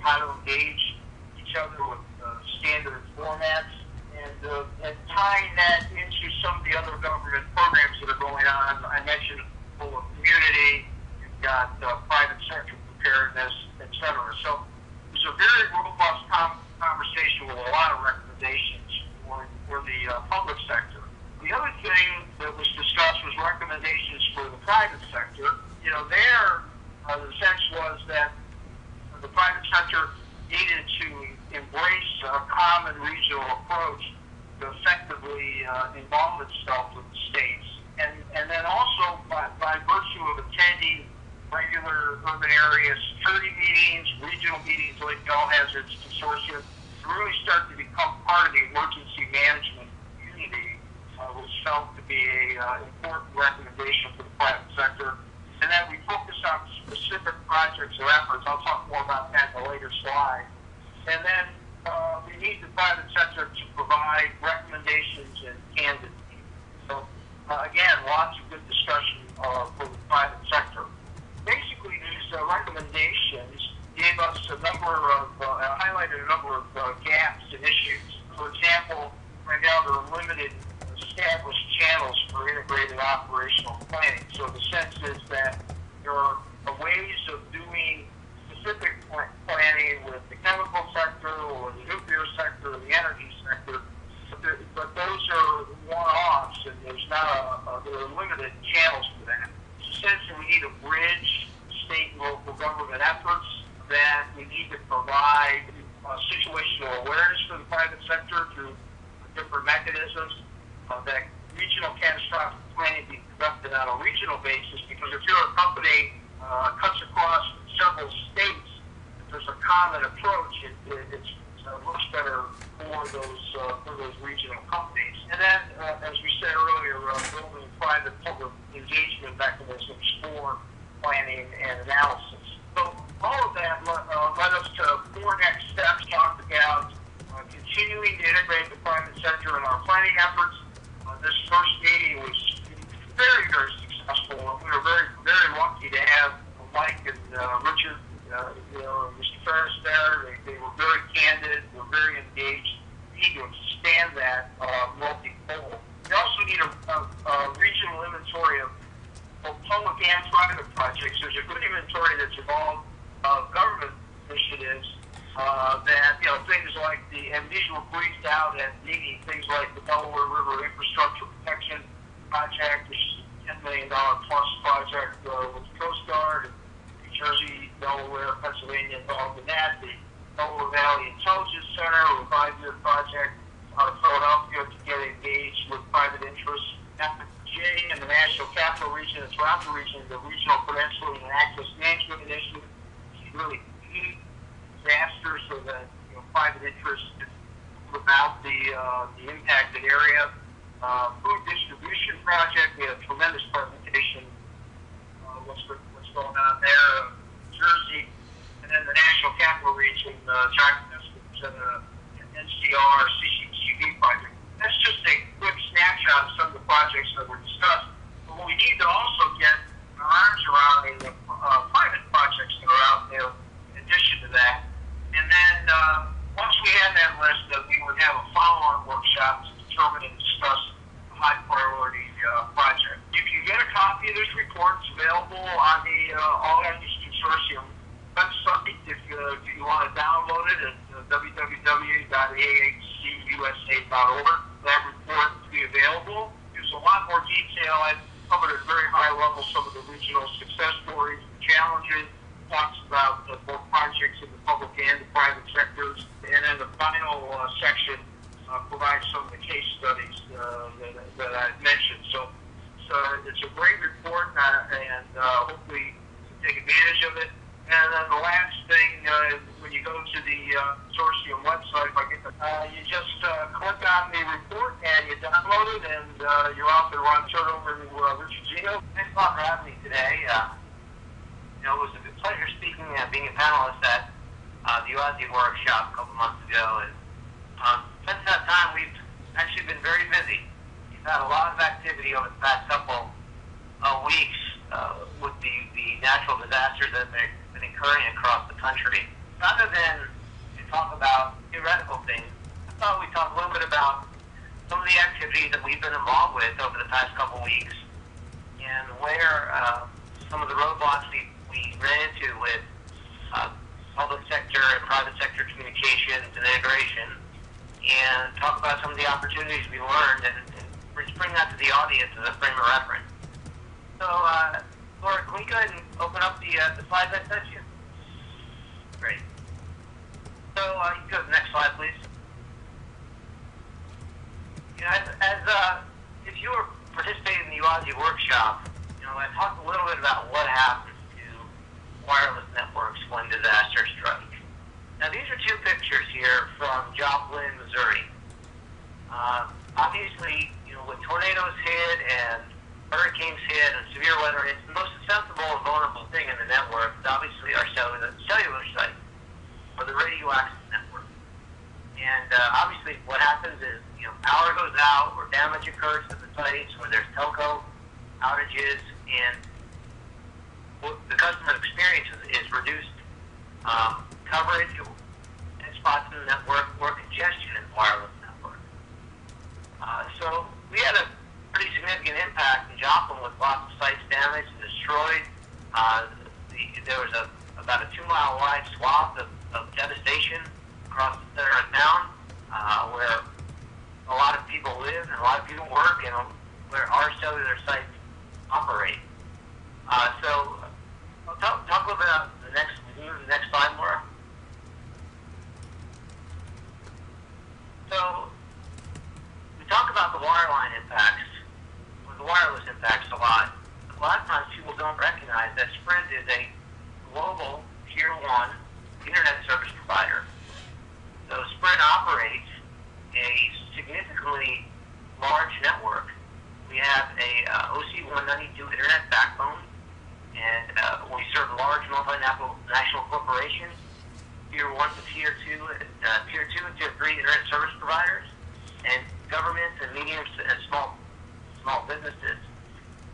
how to engage each other with standard formats, and tying that into some of the other government programs that are going on. I mentioned full of community, you've got private sector preparedness, etc. So it was a very robust conversation with a lot of recommendations for the public sector. The other thing that was discussed was recommendations for the private sector. You know, the sense was that the private sector needed to embrace a common regional approach to effectively involve itself with the states. And then also by virtue of attending regular urban area security meetings, regional meetings like the All Hazards Consortium, to really start to become part of the emergency management community was felt to be an important recommendation for the private sector. And then we focus on specific projects or efforts. I'll talk more about that in a later slide. And then we need the private sector to provide recommendations and candidates. So again, lots of good discussion for the private sector. Basically, these recommendations gave us a number of, highlighted a number of gaps and issues. For example, right now there are limited established channels for integrated operational planning. So the sense is that there are ways of doing specific planning with the chemical sector or the nuclear sector or the energy sector, but those are one-offs, and there's not there are limited channels for that. It's essentially we need to bridge state and local government efforts, that we need to provide situational awareness for the private sector through different mechanisms, that regional catastrophic planning be conducted on a regional basis, because if you're a company cuts across several states, if there's a common approach, it's much better for those regional companies. And then, as we said earlier, building private-public engagement mechanisms for planning and analysis. So all of that led us to 4 next steps. Talked about continuing to integrate the private sector in our planning efforts. This first meeting was very, very successful, and we were very, very lucky to have Mike and Richard, Mr. Ferris there. They were very candid, were very engaged. We need to expand that multi-fold. We also need a regional inventory of both public and private projects. There's a good inventory that's involved government initiatives that, things like and these were briefed out at meeting, things like the Delaware River Infrastructure Protection Project, which is a $10 million plus project with the Coast Guard, and New Jersey, Delaware, Pennsylvania involved in that. The Delaware Valley Intelligence Center, a 5-year project out of Philadelphia to get engaged with private interests. FJ and the National Capital Region and throughout the region, the Regional Credentialing and Access Management Initiative is really key disasters so that private interests about the impacted area. Food distribution project, we had a tremendous presentation. What's going on there? Jersey, and then the National Capital Region, an NCR CCTV project. That's just a quick snapshot of some of the projects that were discussed. But we need to also get our arms around the private projects that are out there in addition to that. And then once we had that list, we would have a follow-on workshop to determine and discuss a high-priority project. If you get a copy of this report, it's available on the All Hazards Consortium website. If you want to download it at www.ahcusa.org, that report will be available. There's a lot more detail. I've covered at a very high level some of the regional success stories and challenges. Talks about both projects in the public and the private sectors. And then the final section provides some of the case studies that I've mentioned. So it's a great report, and hopefully you take advantage of it. And then the last thing, when you go to the consortium website, you just click on the report and you download it, and you're off and running. Turn over to Richard Zeno. Thanks a lot for having me today. It was a good pleasure speaking and being a panelist at the UASI workshop a couple months ago. And since that time, we've actually been very busy. We've had a lot of activity over the past couple of weeks with the natural disasters that have been occurring across the country. rather than talk about theoretical things, I thought we'd talk a little bit about some of the activities that we've been involved with over the past couple weeks, and where some of the roadblocks we ran into with public sector and private sector communications and integration, and talk about some of the opportunities we learned, and bring that to the audience as a frame of reference. So, Laura, can we go ahead and open up the slides I sent you? Great. So, you can go to the next slide, please. You know, if you were participating in the UASI workshop, you know, I talked a little bit about what happens to wireless networks when disasters strike. Now, these are two pictures here from Joplin, Missouri. Obviously, you know, when tornadoes hit and hurricanes hit and severe weather hits, the most susceptible and vulnerable thing in the network is obviously our cellular site, or the radioactive network. And obviously, what happens is, you know, power goes out, or damage occurs to the sites, or there's telco outages, and what the customer experience is reduced coverage in spots in the network, or congestion in the wireless network. So we had a pretty significant impact in Joplin with lots of sites damaged and destroyed. There was about a 2-mile wide swath of devastation across the center of town, where a lot of people live and a lot of people work, and where our cellular sites operate. So I'll talk a little bit about the next slide, Laura. So we talk about the wireline impacts, or the wireless impacts a lot. A lot of times people don't recognize that Sprint is a global Tier 1 internet service provider. So Sprint operates a significantly large network. We have a OC-192 internet backbone, and we serve large multinational corporations, Tier 1 to Tier 2, Tier 2 and Tier 3 internet service providers, and governments and medium and small businesses.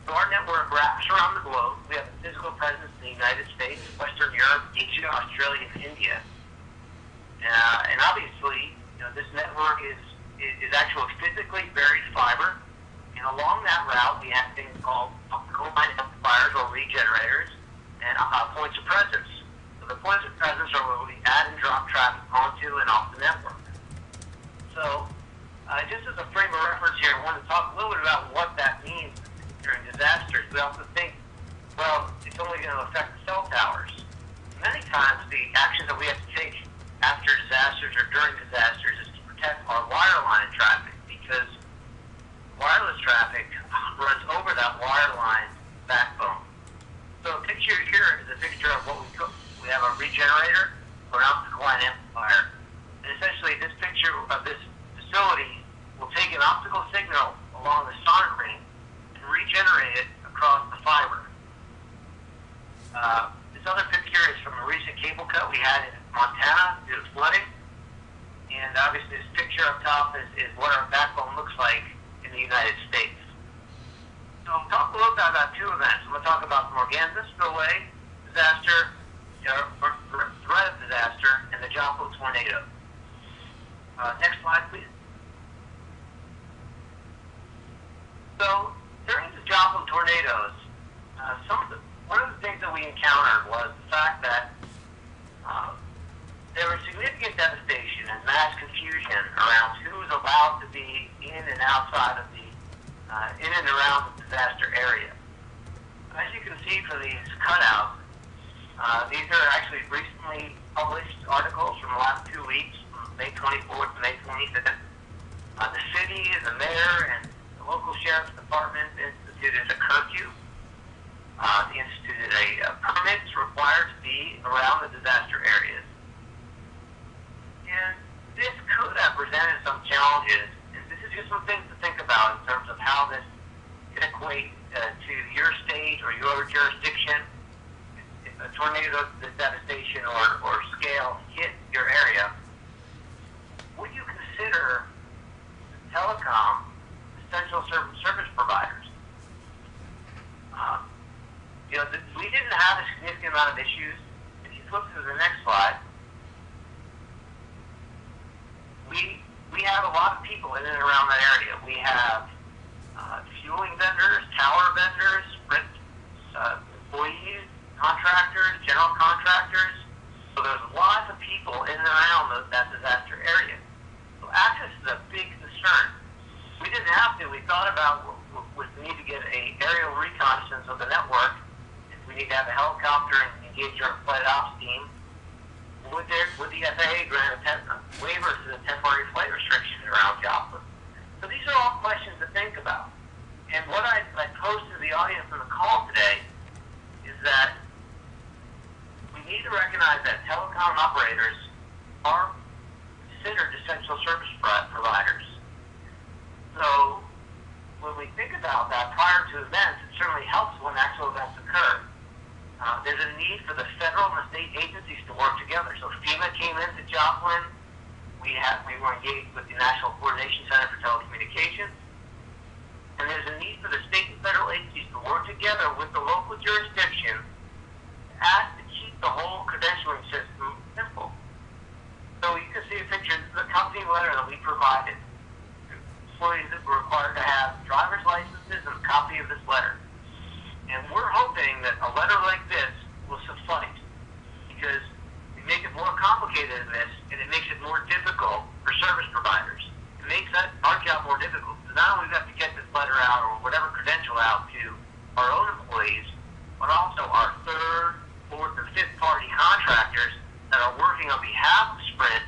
So our network wraps around the globe. We have a physical presence in the United States, Western Europe, Asia, Australia, and India. And obviously, you know, this network is actually physically buried fiber. And along that route, we have things called optical line amplifiers, or regenerators, and points of presence. So the points of presence are where we add and drop traffic onto and off the network. So just as a frame of reference here, I want to talk a little bit about what that means during disasters. We also think, well, it's only going to affect the cell towers. Many times the actions that we have to take after disasters or during disasters is to protect our wireline traffic, because wireless traffic runs over that wireline backbone. So a picture here is a picture of what we cook. We have a regenerator or an optical line amplifier. And essentially this picture of this facility will take an optical signal along the sonic ring and regenerate it across the fiber. This other picture is from a recent cable cut we had in Montana due to flooding. And obviously this picture up top is what our backbone looks like in the United States. So I'll talk a little bit about two events. I'm going to talk about the Morgana spillway disaster, or threat of disaster, and the Joplin tornado. Next slide, please. So during the Joplin tornadoes, one of the things that we encountered was the fact that there was significant devastation and mass confusion around who was allowed to be in and outside of in and around the disaster area. As you can see from these cutouts, these are actually recently published articles from the last 2 weeks, from May 24th to May 25th. The city, the mayor, and the local sheriff's department instituted a curfew. They instituted permits required to be around the disaster areas. And this could have presented some challenges, and this is just some things to think about in terms of how this can equate to your state or your jurisdiction. If a tornado devastation or scale hit your area, would you consider telecom essential service providers? We didn't have a significant amount of issues. If you flip to the next slide, general contractors. So there's lots of people in and around that disaster area. So access is a big concern. We didn't have to. We thought about we need to get an aerial reconnaissance of the network. We need to have a helicopter and engage our flight ops team. Would the FAA grant a waiver to the temporary flight restrictions around Joplin? So these are all questions to think about. And what I pose to the audience on the call today is that we need to recognize that telecom operators are considered essential service providers. So when we think about that prior to events, it certainly helps when actual events occur. There's a need for the federal and the state agencies to work together. So FEMA came into Joplin. We were engaged with the National Coordination Center for Telecommunications. And there's a need for the state and federal agencies to work together with the local jurisdiction to keep the whole credentialing system simple. So you can see a picture of the company letter that we provided. Employees that were required to have driver's licenses and a copy of this letter. And we're hoping that a letter like this will suffice, because we make it more complicated than this, and it makes it more difficult for service providers. It makes our job more difficult, because not only do we have to get this letter out or whatever credential out to our own employees, but also our third, fourth, and fifth party contractors that are working on behalf of Sprint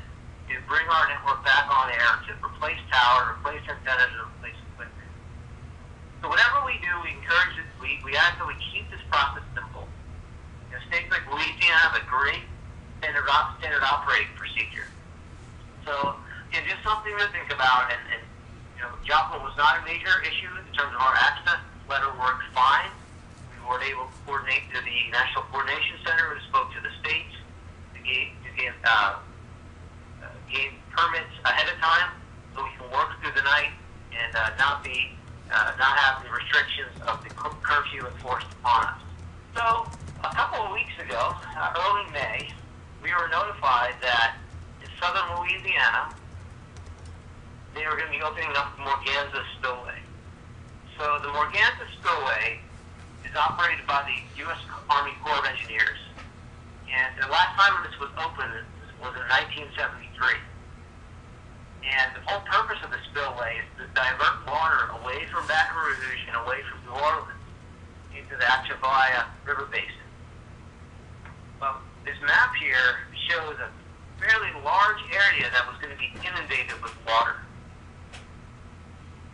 to bring our network back on air, to replace tower, replace antennas, and replace equipment. So whatever we do, we encourage it. We ask that we keep this process simple. States like Louisiana have a great standard operating procedure. So just something to think about. And Joplin was not a major issue in terms of our access. The letter worked fine. We were able to coordinate to the National Coordination Center, who spoke to the states to gain permits ahead of time, so we can work through the night and not have the restrictions of the curfew enforced upon us. So a couple of weeks ago, early May, we were notified that in southern Louisiana, they were going to be opening up the Morgana Spillway. So the Morgana Spillway is operated by the U.S. Army Corps of Engineers. And the last time this was opened was in 1973. And the whole purpose of the spillway is to divert water away from Baton Rouge and away from New Orleans into the Atchafalaya River Basin. Well, this map here shows a fairly large area that was going to be inundated with water.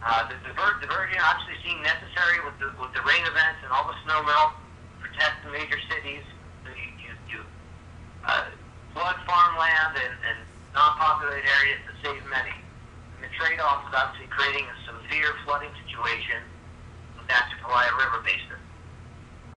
The diversion obviously seemed necessary with the rain events and all the snow melt to protect the major cities. So you flood farmland and non-populated areas to save many. And the trade-off is obviously creating a severe flooding situation with the Atchafalaya River Basin.